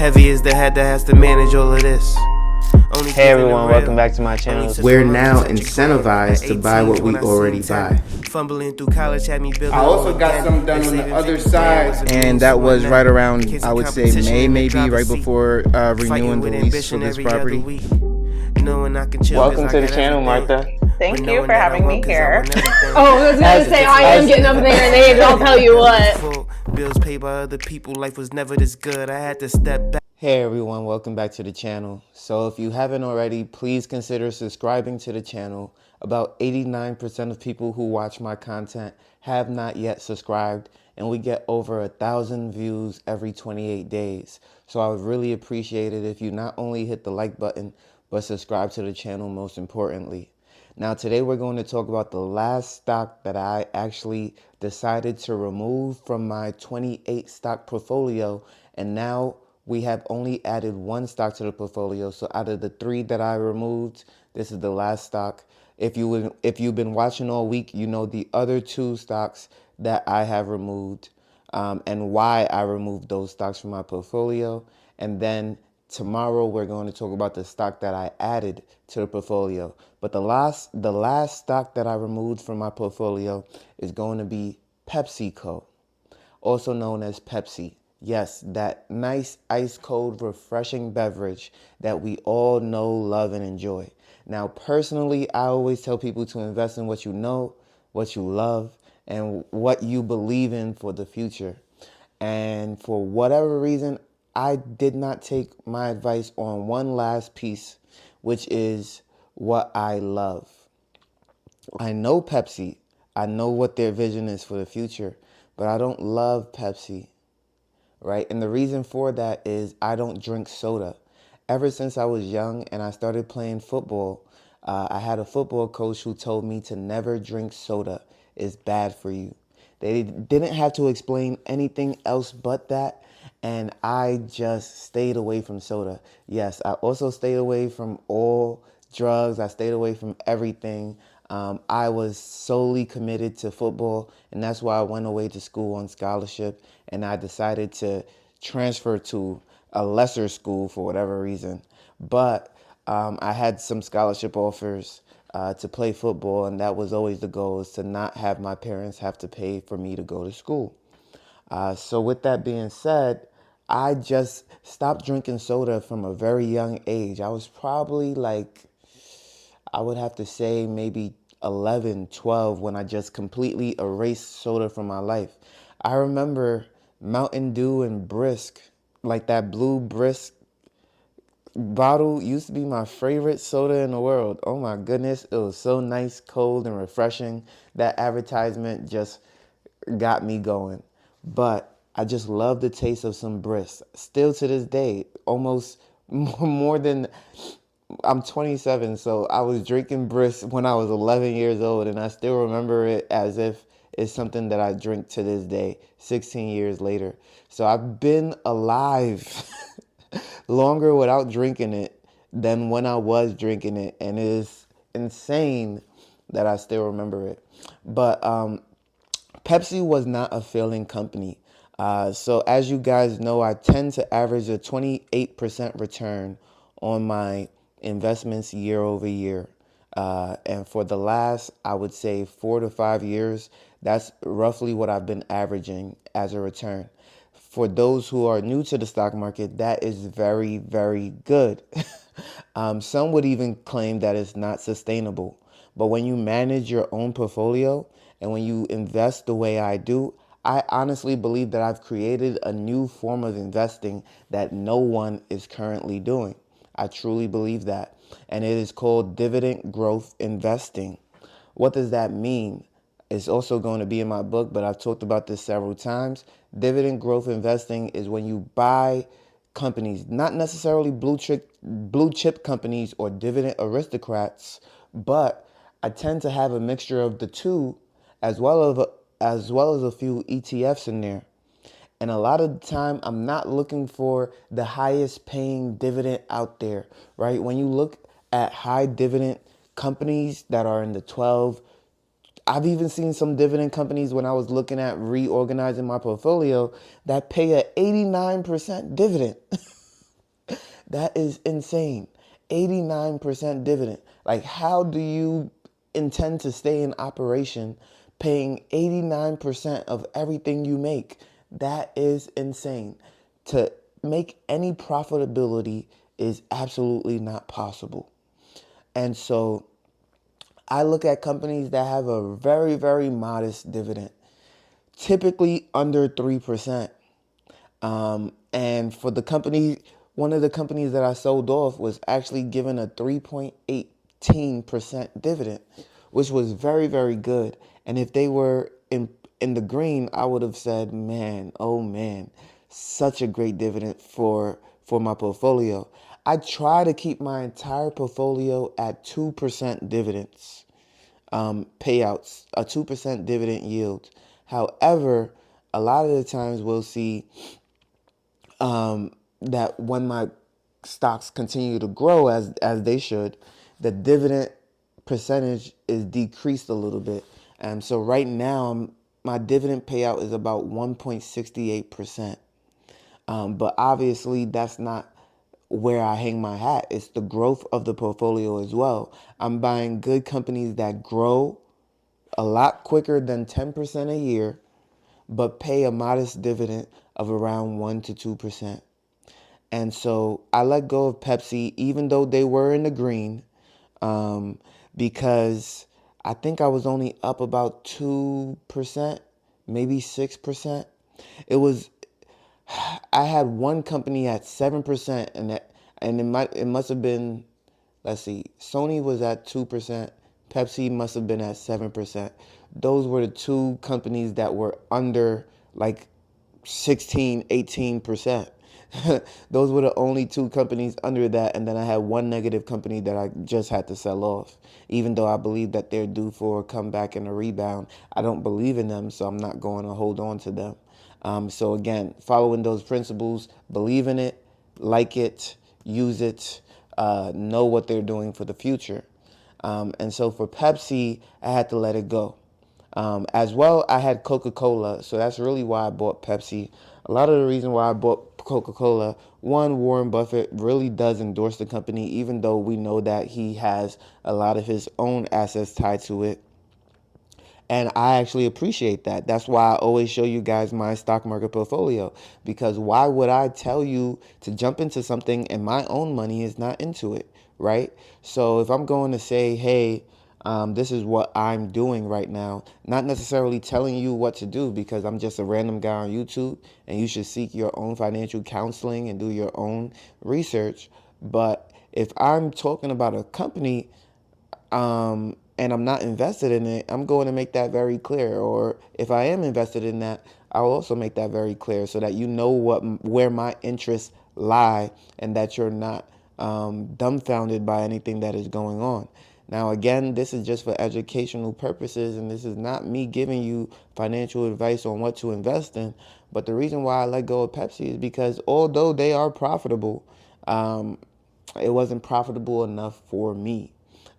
Heavy is the head that has to manage all of this. Hey everyone, welcome back to my channel. We're now incentivized to buy what we already buy. Fumbling through college had me building. I also got some done on the other side. And that was right around, I would say, May, maybe, right before renewing the lease for this property. Welcome to the channel, Martha. Thank you for having me here. Oh, I was going to say, I am getting up there and age, I'll tell you what. Bills paid by other people, life was never this good. I had to step back. Hey everyone, welcome back to the channel. So if you haven't already, please consider subscribing to the channel. About 89% of people who watch my content have not yet subscribed, and we get over 1,000 views every 28 days. So I would really appreciate it if you not only hit the like button, but subscribe to the channel most importantly. Now today we're going to talk about the last stock that I actually decided to remove from my 28 stock portfolio, and now we have only added one stock to the portfolio. So out of the 3 that I removed, this is the last stock. If you've been watching all week, you know the other 2 stocks that I have removed and why I removed those stocks from my portfolio. And then tomorrow we're going to talk about the stock that I added to the portfolio. But the last stock that I removed from my portfolio is going to be PepsiCo, also known as Pepsi. Yes, that nice ice cold refreshing beverage that we all know, love, and enjoy. Now, personally, I always tell people to invest in what you know, what you love, and what you believe in for the future. And for whatever reason, I did not take my advice on one last piece, which is what I love. I know Pepsi. I know what their vision is for the future, but I don't love Pepsi. Right? And the reason for that is I don't drink soda. Ever since I was young and I started playing football, I had a football coach who told me to never drink soda. It's bad for you. They didn't have to explain anything else but that, and I just stayed away from soda. Yes, I also stayed away from all drugs. I stayed away from everything. I was solely committed to football, and that's why I went away to school on scholarship, and I decided to transfer to a lesser school for whatever reason. But I had some scholarship offers to play football, and that was always the goal, is to not have my parents have to pay for me to go to school. So with that being said, I just stopped drinking soda from a very young age. I was probably like, I would have to say maybe 11, 12 when I just completely erased soda from my life. I remember Mountain Dew and Brisk, like that blue Brisk bottle used to be my favorite soda in the world. Oh my goodness, it was so nice, cold, and refreshing. That advertisement just got me going. But I just love the taste of some Brisk. Still to this day, almost more than... I'm 27, so I was drinking Brisk when I was 11 years old, and I still remember it as if it's something that I drink to this day, 16 years later. So I've been alive longer without drinking it than when I was drinking it, and it is insane that I still remember it. But Pepsi was not a failing company. So as you guys know, I tend to average a 28% return on my investments year over year. And for the last, I would say 4 to 5 years, that's roughly what I've been averaging as a return. For those who are new to the stock market, that is very, very good. Some would even claim that it's not sustainable. But when you manage your own portfolio and when you invest the way I do, I honestly believe that I've created a new form of investing that no one is currently doing. I truly believe that. And it is called dividend growth investing. What does that mean? It's also going to be in my book, but I've talked about this several times. Dividend growth investing is when you buy companies, not necessarily blue chip companies or dividend aristocrats, but I tend to have a mixture of the two, as well as a few ETFs in there. And a lot of the time, I'm not looking for the highest paying dividend out there, right? When you look at high dividend companies that are in the 12, I've even seen some dividend companies when I was looking at reorganizing my portfolio that pay an 89% dividend. That is insane. 89% dividend. Like, how do you intend to stay in operation paying 89% of everything you make? That is insane. To make any profitability is absolutely not possible. And so I look at companies that have a very, very modest dividend, typically under 3%. And for the company, one of the companies that I sold off was actually given a 3.18% dividend, which was very, very good. And if they were in the green, I would have said, man, oh man, such a great dividend for my portfolio. I try to keep my entire portfolio at 2% dividends, payouts, a 2% dividend yield. However, a lot of the times we'll see that when my stocks continue to grow as they should, the dividend percentage is decreased a little bit. And so right now, my dividend payout is about 1.68%. But obviously, that's not where I hang my hat. It's the growth of the portfolio as well. I'm buying good companies that grow a lot quicker than 10% a year, but pay a modest dividend of around 1 to 2%. And so I let go of Pepsi, even though they were in the green, because I think I was only up about 2%, maybe 6%. It was, I had one company at 7%, and it must have been, let's see, Sony was at 2%, Pepsi must have been at 7%. Those were the two companies that were under like 16, 18%. Those were the only two companies under that, and then I had one negative company that I just had to sell off. Even though I believe that they're due for a comeback and a rebound, I don't believe in them, so I'm not going to hold on to them. So again, following those principles, believe in it, like it, use it, know what they're doing for the future. And so for Pepsi, I had to let it go. As well, I had Coca-Cola, so that's really why I bought Pepsi. A lot of the reason why I bought Coca-Cola, one, Warren Buffett really does endorse the company, even though we know that he has a lot of his own assets tied to it. And I actually appreciate that. That's why I always show you guys my stock market portfolio, because why would I tell you to jump into something and my own money is not into it, right? So if I'm going to say, hey, this is what I'm doing right now, not necessarily telling you what to do, because I'm just a random guy on YouTube and you should seek your own financial counseling and do your own research. But if I'm talking about a company, and I'm not invested in it, I'm going to make that very clear. Or if I am invested in that, I'll also make that very clear so that you know where my interests lie and that you're not dumbfounded by anything that is going on. Now, again, this is just for educational purposes, and this is not me giving you financial advice on what to invest in. But the reason why I let go of Pepsi is because although they are profitable, it wasn't profitable enough for me.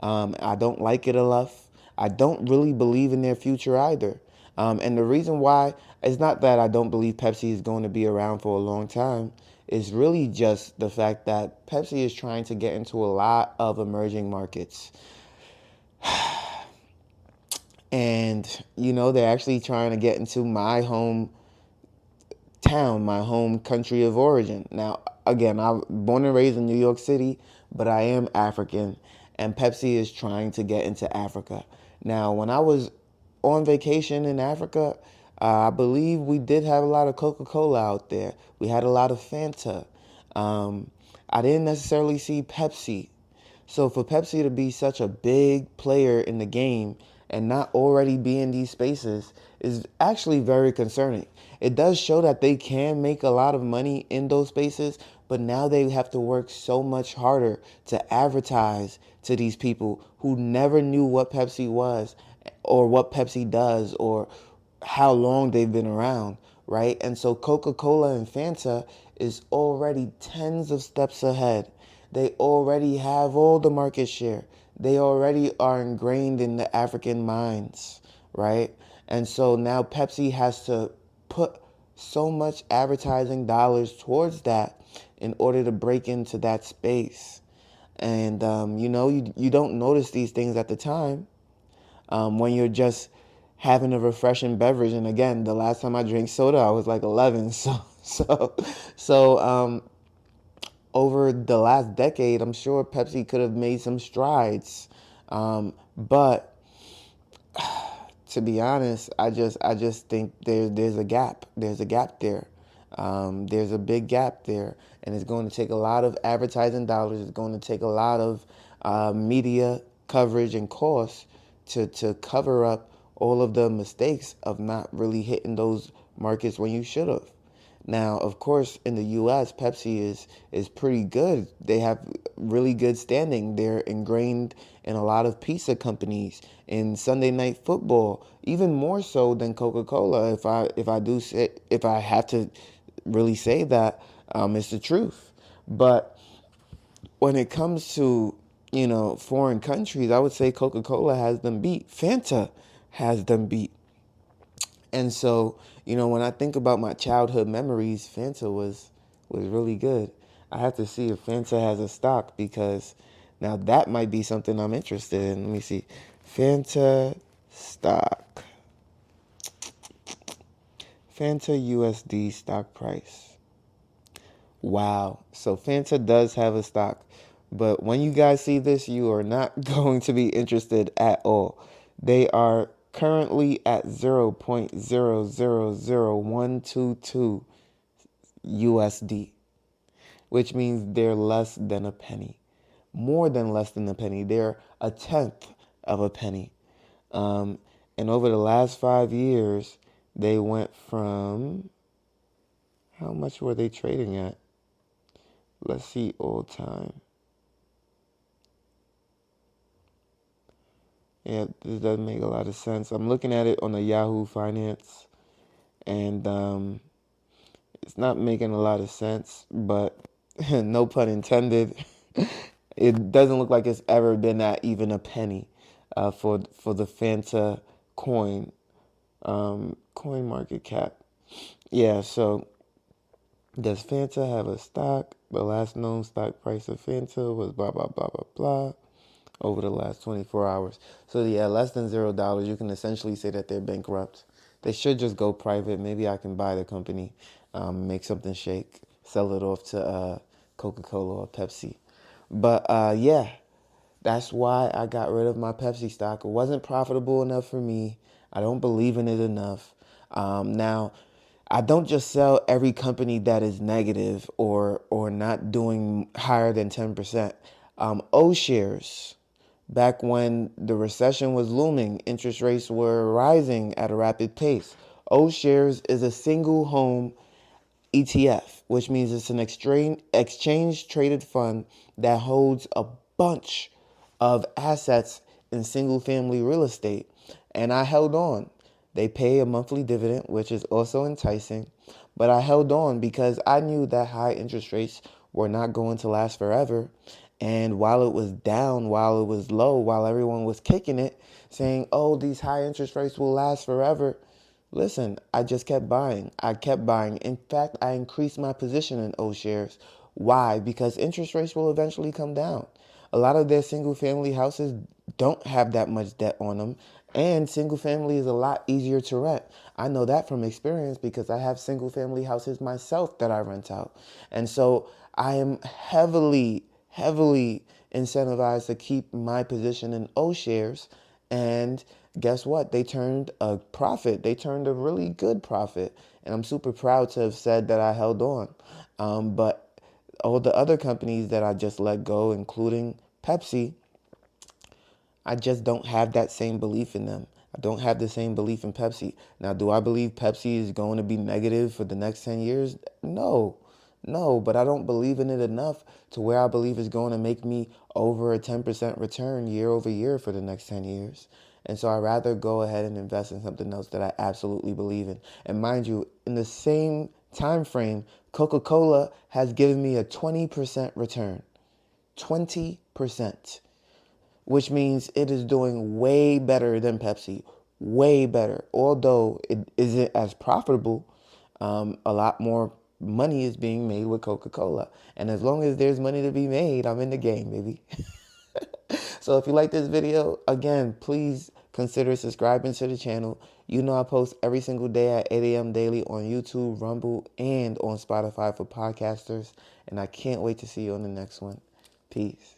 I don't like it enough. I don't really believe in their future either. And the reason why is not that I don't believe Pepsi is going to be around for a long time. It's really just the fact that Pepsi is trying to get into a lot of emerging markets. And, they're actually trying to get into my home town, my home country of origin. Now, again, I'm born and raised in New York City, but I am African, and Pepsi is trying to get into Africa. Now, when I was on vacation in Africa, I believe we did have a lot of Coca-Cola out there. We had a lot of Fanta. I didn't necessarily see Pepsi. So for Pepsi to be such a big player in the game and not already be in these spaces is actually very concerning. It does show that they can make a lot of money in those spaces, but now they have to work so much harder to advertise to these people who never knew what Pepsi was or what Pepsi does or how long they've been around, right? And so Coca-Cola and Fanta is already tens of steps ahead. They already have all the market share. They already are ingrained in the African minds, right? And so now Pepsi has to put so much advertising dollars towards that in order to break into that space. And, you don't notice these things at the time when you're just having a refreshing beverage. And again, the last time I drank soda, I was like 11. So over the last decade, I'm sure Pepsi could have made some strides. But to be honest, I just think there's a gap. There's a gap there. There's a big gap there, and it's going to take a lot of advertising dollars. It's going to take a lot of media coverage and costs to cover up all of the mistakes of not really hitting those markets when you should have. Now, of course, in the U.S., Pepsi is pretty good. They have really good standing. They're ingrained in a lot of pizza companies, in Sunday Night Football, even more so than Coca-Cola. If I have to really say that, it's the truth. But when it comes to foreign countries, I would say Coca-Cola has them beat. Fanta has them beat. And so, when I think about my childhood memories, Fanta was really good. I have to see if Fanta has a stock, because now that might be something I'm interested in. Let me see. Fanta stock. Fanta USD stock price. Wow. So Fanta does have a stock. But when you guys see this, you are not going to be interested at all. They are currently at 0.000122 USD, which means they're less than a penny. More than less than a penny. They're a tenth of a penny. And over the last 5 years, they went from, how much were they trading at? Let's see, all time. Yeah, this doesn't make a lot of sense. I'm looking at it on the Yahoo Finance, and it's not making a lot of sense, but no pun intended. It doesn't look like it's ever been at even a penny for the Fanta coin market cap. Yeah, so does Fanta have a stock? The last known stock price of Fanta was blah, blah, blah, blah, blah over the last 24 hours. So yeah, less than $0. You can essentially say that they're bankrupt. They should just go private. Maybe I can buy the company, make something shake, sell it off to Coca-Cola or Pepsi. But yeah, that's why I got rid of my Pepsi stock. It wasn't profitable enough for me. I don't believe in it enough. Now, I don't just sell every company that is negative or not doing higher than 10%. O shares, back when the recession was looming, interest rates were rising at a rapid pace. O shares is a single home ETF, which means it's an exchange traded fund that holds a bunch of assets in single family real estate. And I held on. They pay a monthly dividend, which is also enticing. But I held on because I knew that high interest rates were not going to last forever. And while it was down, while it was low, while everyone was kicking it, saying, oh, these high interest rates will last forever, listen, I just kept buying. I kept buying. In fact, I increased my position in O shares. Why? Because interest rates will eventually come down. A lot of their single family houses don't have that much debt on them, and single family is a lot easier to rent. I know that from experience because I have single family houses myself that I rent out. And so I am heavily incentivized to keep my position in O shares. And guess what? They turned a profit. They turned a really good profit. And I'm super proud to have said that I held on. But all the other companies that I just let go, including Pepsi, I just don't have that same belief in them. I don't have the same belief in Pepsi. Now, do I believe Pepsi is going to be negative for the next 10 years? No, but I don't believe in it enough to where I believe it's going to make me over a 10% return year over year for the next 10 years. And so I'd rather go ahead and invest in something else that I absolutely believe in. And mind you, in the same time frame, Coca-Cola has given me a 20% return. 20%. Which means it is doing way better than Pepsi. Way better. Although it isn't as profitable, a lot more money is being made with Coca-Cola. And as long as there's money to be made, I'm in the game, baby. So if you like this video, again, please consider subscribing to the channel. You know I post every single day at 8 a.m. daily on YouTube, Rumble, and on Spotify for podcasters. And I can't wait to see you on the next one. Peace.